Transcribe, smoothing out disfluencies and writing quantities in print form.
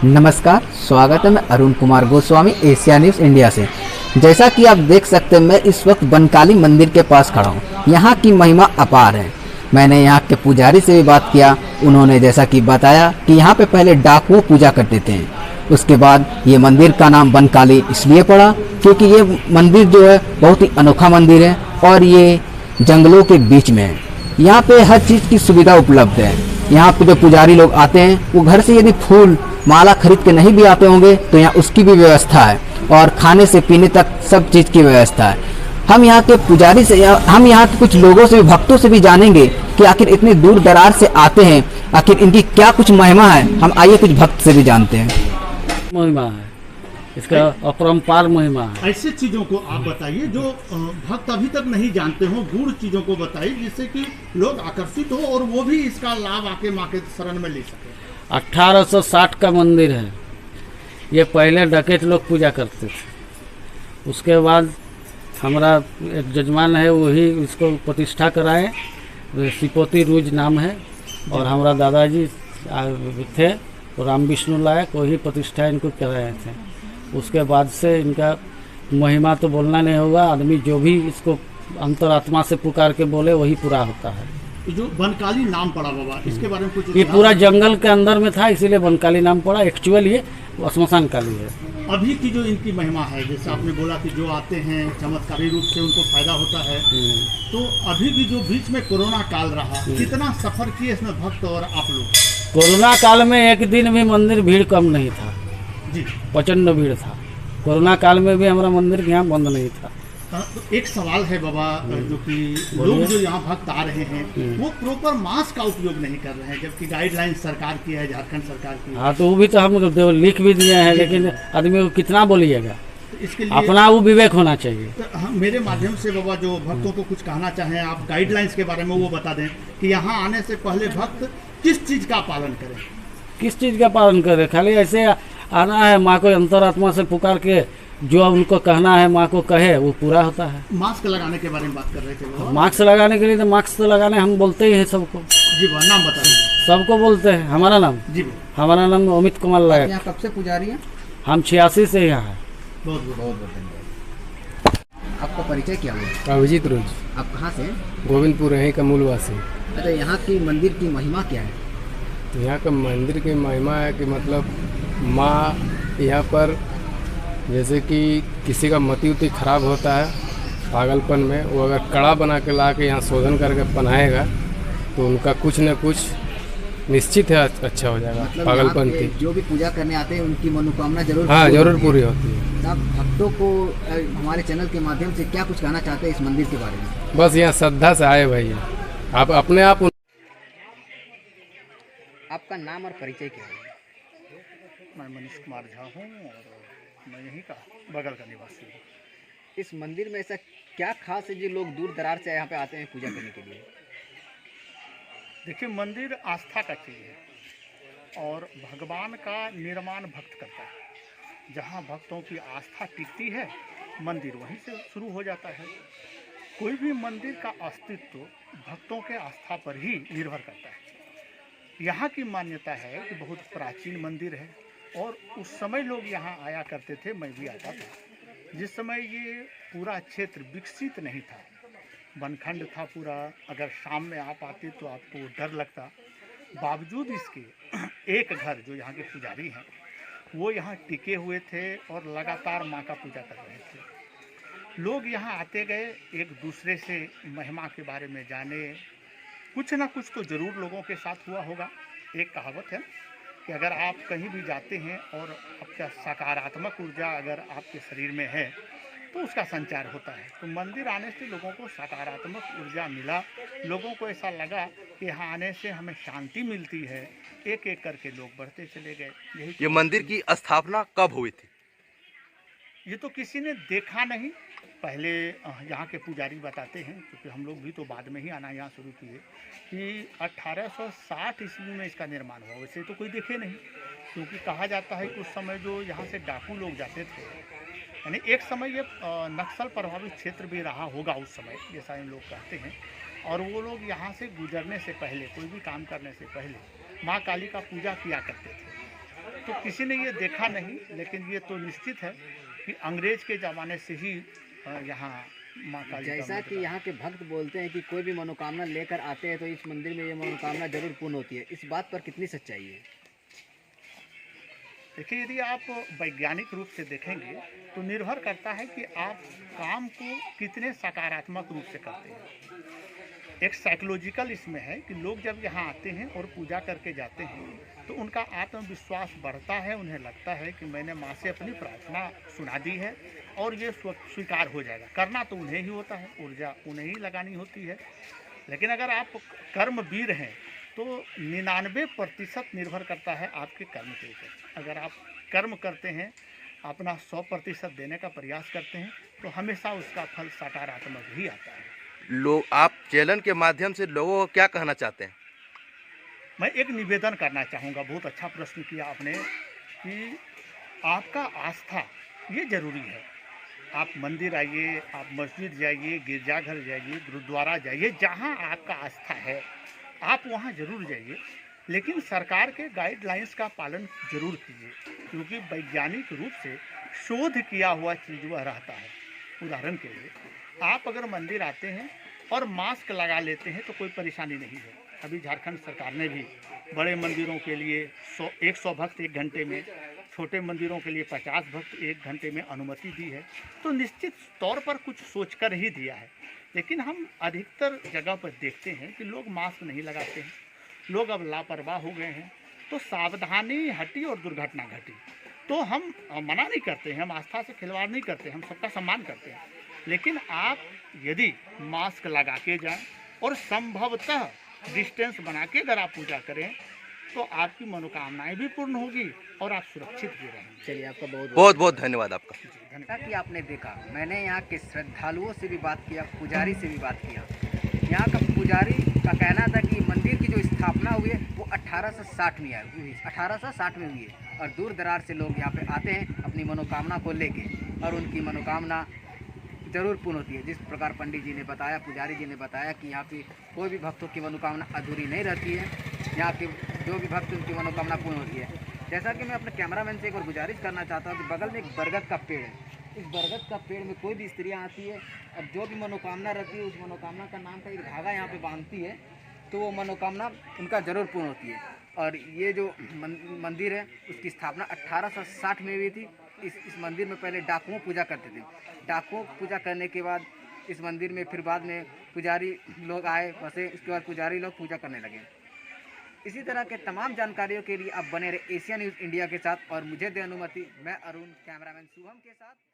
नमस्कार, स्वागत है। मैं Arun Kumar Goswami, Asia news India से। जैसा कि आप देख सकते हैं, मैं इस वक्त बनकाली मंदिर के पास खड़ा हूँ। यहाँ की महिमा अपार है। मैंने यहाँ के पुजारी से भी बात किया। उन्होंने जैसा कि बताया कि यहाँ पे पहले डाकुओं पूजा करते थे। उसके बाद ये मंदिर का नाम बनकाली इसलिए पड़ा क्योंकि ये मंदिर जो है बहुत ही अनोखा मंदिर है और ये जंगलों के बीच में है। यहाँ पे हर चीज़ की सुविधा उपलब्ध है। यहाँ पे जो पुजारी लोग आते हैं वो घर से यदि फूल माला खरीद के नहीं भी आते होंगे तो यहाँ उसकी भी व्यवस्था है और खाने से पीने तक सब चीज़ की व्यवस्था है। हम यहाँ के पुजारी से हम यहाँ के कुछ लोगों से भी, भक्तों से भी जानेंगे कि आखिर इतने दूर दराज से आते हैं, आखिर इनकी क्या कुछ महिमा है। हम आइए कुछ भक्त से भी जानते हैं। महिमा है इसका, अपरंपार महिमा है। ऐसे चीजों को आप बताइए जो भक्त अभी तक नहीं जानते हो, गूढ़ चीजों को बताइए जिससे कि लोग आकर्षित हो और वो भी इसका लाभ आके माँ के शरण में ले सके। 1860 का मंदिर है। ये पहले डकैत लोग पूजा करते थे। उसके बाद हमारा एक जजमान है, वही इसको प्रतिष्ठा कराए। सिपोती रूज नाम है और हमारा दादाजी थे, राम विष्णु लायक, वही प्रतिष्ठा इनको कराए थे। उसके बाद से इनका महिमा तो बोलना नहीं होगा। आदमी जो भी इसको अंतरात्मा से पुकार के बोले वही पूरा होता है। जो बनकाली नाम पड़ा बाबा, इसके बारे में कुछ ये पूरा जंगल के अंदर में था, इसीलिए बनकाली नाम पड़ा। एक्चुअल ये श्मशान काली है। अभी की जो इनकी महिमा है, जैसे आपने बोला कि जो आते हैं चमत्कारी रूप से उनको फायदा होता है, तो अभी भी जो बीच में कोरोना काल रहा, कितना सफर किए इसमें भक्त और आप लोग? कोरोना काल में एक दिन भी मंदिर भीड़ कम नहीं था जी, प्रचंड भीड़ था। कोरोना काल में भी हमारा मंदिर यहाँ बंद नहीं था। तो एक सवाल है बाबा, जो कि लोग जो यहाँ भक्त आ रहे हैं वो प्रॉपर मास्क का उपयोग नहीं कर रहे हैं, जबकि गाइडलाइन सरकार की है, झारखंड सरकार की। हाँ, तो वो भी तो हम लिख भी दिए हैं, लेकिन आदमी को कितना बोलिएगा। तो इसके लिए अपना वो विवेक होना चाहिए। तो मेरे माध्यम से बाबा जो भक्तों को कुछ कहना चाहें आप, गाइडलाइंस के बारे में वो बता दें कि यहाँ आने से पहले भक्त किस चीज़ का पालन करें। किस चीज़ का पालन करें? खाली ऐसे आना है, माँ को अंतरात्मा से पुकार के जो उनको कहना है माँ को कहे, वो पूरा होता है। मास्क लगाने के बारे में बात कर रहे थे बाबा। मास्क लगाने के लिए तो मास्क तो लगाने हम बोलते ही हैं सबको। जी बाबा, नाम बता दीजिए। सबको बोलते हैं। हमारा नाम जी हमारा नाम अमित कुमार लायक। यहाँ कब से पुजारी हैं? हम 86 से यहाँ है। बहुत बहुत बहुत धन्यवाद। आपका परिचय क्या हुआ? अभिजीत रोज, आप कहाँ से? गोविंदपुर यहीं का मूलवासी। अच्छा, यहाँ की मंदिर की महिमा क्या है? यहाँ का मंदिर की महिमा है कि मतलब माँ यहाँ पर जैसे कि किसी का मति उति खराब होता है पागलपन में, वो अगर कड़ा बना के ला के यहाँ शोधन करके पहनाएगा तो उनका कुछ न कुछ निश्चित है अच्छा हो जाएगा। मतलब पागलपन यहाँ पे थी, जो भी पूजा करने आते हैं उनकी मनोकामना जरूर हाँ पूरी जरूर होती है। पूरी होती है। आप भक्तों को हमारे चैनल के माध्यम से क्या कुछ कहना चाहते हैं इस मंदिर के बारे में? बस यहाँ श्रद्धा से आए भैया, आप अपने आप। आपका नाम और परिचय क्या है? मैं मनीष कुमार झा हूँ और मैं यहीं का बगल का निवासी हूँ। इस मंदिर में ऐसा क्या खास है जो लोग दूर दराज से यहाँ पे आते हैं पूजा करने के लिए? देखिए, मंदिर आस्था का चीज़ है और भगवान का निर्माण भक्त करता है। जहाँ भक्तों की आस्था टिकती है, मंदिर वहीं से शुरू हो जाता है। कोई भी मंदिर का अस्तित्व भक्तों के आस्था पर ही निर्भर करता है। यहाँ की मान्यता है कि बहुत प्राचीन मंदिर है और उस समय लोग यहाँ आया करते थे, मैं भी आता था। जिस समय ये पूरा क्षेत्र विकसित नहीं था, वनखंड था पूरा, अगर शाम में आप आते तो आपको डर लगता। बावजूद इसके एक घर जो यहाँ के पुजारी हैं वो यहाँ टिके हुए थे और लगातार माँ का पूजा कर रहे थे। लोग यहाँ आते गए, एक दूसरे से महिमा के बारे में जाने। कुछ ना कुछ तो ज़रूर लोगों के साथ हुआ होगा। एक कहावत है कि अगर आप कहीं भी जाते हैं और आपका सकारात्मक ऊर्जा अगर आपके शरीर में है तो उसका संचार होता है। तो मंदिर आने से लोगों को सकारात्मक ऊर्जा मिला। लोगों को ऐसा लगा कि यहाँ आने से हमें शांति मिलती है। एक एक करके लोग बढ़ते चले गए। यही ये मंदिर की स्थापना कब हुई थी? ये तो किसी ने देखा नहीं। पहले यहाँ के पुजारी बताते हैं, क्योंकि हम लोग भी तो बाद में ही आना यहाँ शुरू किए, कि 1860 ईस्वी में इसका निर्माण हुआ। वैसे तो कोई देखे नहीं, क्योंकि कहा जाता है कि उस समय जो यहाँ से डाकू लोग जाते थे, यानी एक समय ये नक्सल प्रभावित क्षेत्र भी रहा होगा उस समय, जैसा इन लोग कहते हैं। और वो लोग यहाँ से गुजरने से पहले, कोई भी काम करने से पहले माँ काली का पूजा किया करते थे। तो किसी ने ये देखा नहीं, लेकिन ये तो निश्चित है कि अंग्रेज के ज़माने से ही यहाँ माँ काली का जैसा कि यहाँ के भक्त बोलते हैं कि कोई भी मनोकामना लेकर आते हैं तो इस मंदिर में ये मनोकामना जरूर पूर्ण होती है, इस बात पर कितनी सच्चाई है? देखिए, यदि आप वैज्ञानिक रूप से देखेंगे तो निर्भर करता है कि आप काम को कितने सकारात्मक रूप से करते हैं। एक साइकोलॉजिकल इसमें है कि लोग जब यहाँ आते हैं और पूजा करके जाते हैं तो उनका आत्मविश्वास बढ़ता है, उन्हें लगता है कि मैंने माँ से अपनी प्रार्थना सुना दी है और ये स्वीकार हो जाएगा। करना तो उन्हें ही होता है, ऊर्जा उन्हें ही लगानी होती है। लेकिन अगर आप कर्मवीर हैं तो 99% निर्भर करता है आपके कर्म के ऊपर। अगर आप कर्म करते हैं, अपना 100% देने का प्रयास करते हैं तो हमेशा उसका फल सकारात्मक ही आता है। लोग, आप चैनल के माध्यम से लोगों को क्या कहना चाहते हैं? मैं एक निवेदन करना चाहूँगा, बहुत अच्छा प्रश्न किया आपने, कि आपका आस्था ये ज़रूरी है। आप मंदिर आइए, आप मस्जिद जाइए, गिरजाघर जाइए, गुरुद्वारा जाइए, जहाँ आपका आस्था है आप वहाँ ज़रूर जाइए, लेकिन सरकार के गाइडलाइंस का पालन ज़रूर कीजिए, क्योंकि वैज्ञानिक रूप से शोध किया हुआ चीज़ वह रहता है। उदाहरण के लिए आप अगर मंदिर आते हैं और मास्क लगा लेते हैं तो कोई परेशानी नहीं है। अभी झारखंड सरकार ने भी बड़े मंदिरों के लिए 100 भक्त 1 घंटे में, छोटे मंदिरों के लिए 50 भक्त 1 घंटे में अनुमति दी है, तो निश्चित तौर पर कुछ सोचकर ही दिया है। लेकिन हम अधिकतर जगह पर देखते हैं कि लोग मास्क नहीं लगाते हैं, लोग अब लापरवाह हो गए हैं, तो सावधानी हटी और दुर्घटना घटी। तो हम मना नहीं करते हैं, हम आस्था से खिलवाड़ नहीं करते, हम सबका सम्मान करते हैं, लेकिन आप यदि मास्क लगा के जाएं और संभवतः डिस्टेंस बना के अगर आप पूजा करें तो आपकी मनोकामनाएं भी पूर्ण होगी और आप सुरक्षित भी रहेंगे। चलिए, आपका बहुत बहुत बहुत धन्यवाद आपका। जैसा कि आपने देखा, मैंने यहाँ के श्रद्धालुओं से भी बात किया, पुजारी से भी बात किया। यहाँ का पुजारी का कहना था कि मंदिर की जो स्थापना हुई है वो 1860 में हुई, 1860 में हुई है, और दूर दराज से लोग यहाँ पे आते हैं अपनी मनोकामना को लेके, और उनकी मनोकामना जरूर पूर्ण होती है। जिस प्रकार पंडित जी ने बताया, पुजारी जी ने बताया कि यहाँ पे कोई भी भक्तों की मनोकामना अधूरी नहीं रहती है, यहाँ के जो भी भक्त उनकी मनोकामना पूर्ण होती है। जैसा कि मैं अपने कैमरामैन से एक बार गुजारिश करना चाहता हूँ कि बगल में एक बरगद का पेड़ है, इस बरगद का पेड़ में कोई भी स्त्रियाँ आती है और जो भी मनोकामना रहती है उस मनोकामना का नाम का एक धागा यहाँ पे बांधती है तो वो मनोकामना उनका जरूर पूर्ण होती है। और ये जो मंदिर है उसकी स्थापना 1860 में हुई थी। इस मंदिर में पहले डाकुओं पूजा करते थे। डाकुओं पूजा करने के बाद इस मंदिर में फिर बाद में पुजारी लोग आए बसे, उसके बाद पुजारी लोग पूजा करने लगे। इसी तरह के तमाम जानकारियों के लिए आप बने रहे एशिया न्यूज़ इंडिया के साथ, और मुझे दे अनुमति, मैं अरुण कैमरामैन शुभम के साथ।